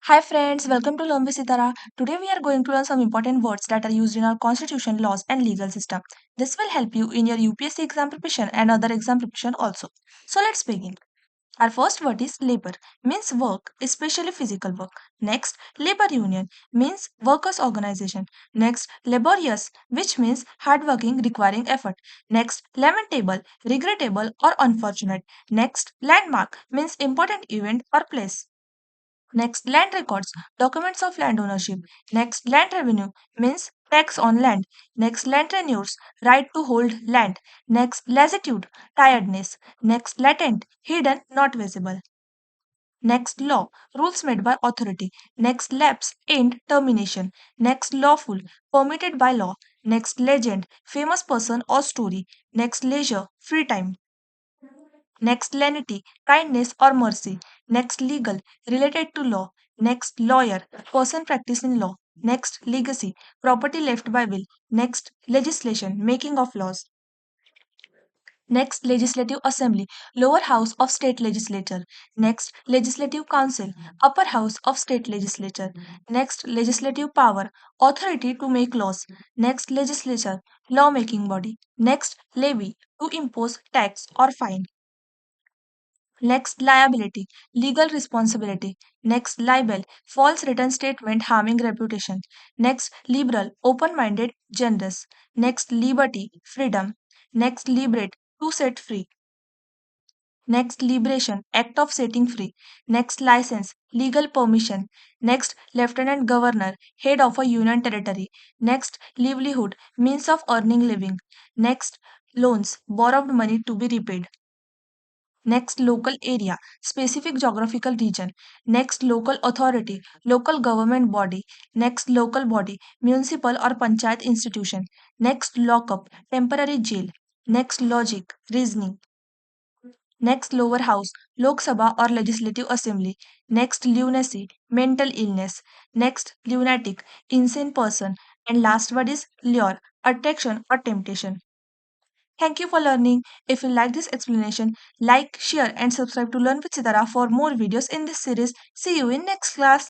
Hi friends, welcome to Learn with Sitara. Today we are going to learn some important words that are used in our constitution, laws and legal system. This will help you in your UPSC exam preparation and other exam preparation also. So let's begin. Our first word is labor, means work, especially physical work. Next, labor union, means workers' organization. Next, laborious, which means hardworking, requiring effort. Next, lamentable, regrettable or unfortunate. Next, landmark, means important event or place. Next, land records, documents of land ownership. Next, land revenue means tax on land. Next, land tenures, right to hold land. Next, lassitude, tiredness. Next, latent, hidden, not visible. Next, law, rules made by authority. Next, lapse, end, termination. Next, lawful, permitted by law. Next, legend, famous person or story. Next, leisure, free time. Next, lenity, kindness or mercy. Next, legal, related to law. Next, lawyer, person practicing law. Next, legacy, property left by will. Next, legislation, making of laws. Next, legislative assembly, lower house of state legislature. Next, legislative council, upper house of state legislature. Next, legislative power, authority to make laws. Next, legislature, lawmaking body. Next, levy, to impose tax or fine. Next, liability, legal responsibility. Next, libel, false written statement harming reputation. Next, liberal, open minded, generous. Next, liberty, freedom. Next, liberate, to set free. Next, liberation, act of setting free. Next, license, legal permission. Next, lieutenant governor, head of a union territory. Next, livelihood, means of earning living. Next, loans, borrowed money to be repaid. Next, local area, specific geographical region. Next, local authority, local government body. Next, local body, municipal or panchayat institution. Next, lockup, temporary jail. Next, logic, reasoning. Next, lower house, Lok Sabha or legislative assembly. Next, lunacy, mental illness. Next, lunatic, insane person. And last word is lure, attraction or temptation. Thank you for learning. If you like this explanation, like, share and subscribe to Learn with Sitara for more videos in this series. See you in next class.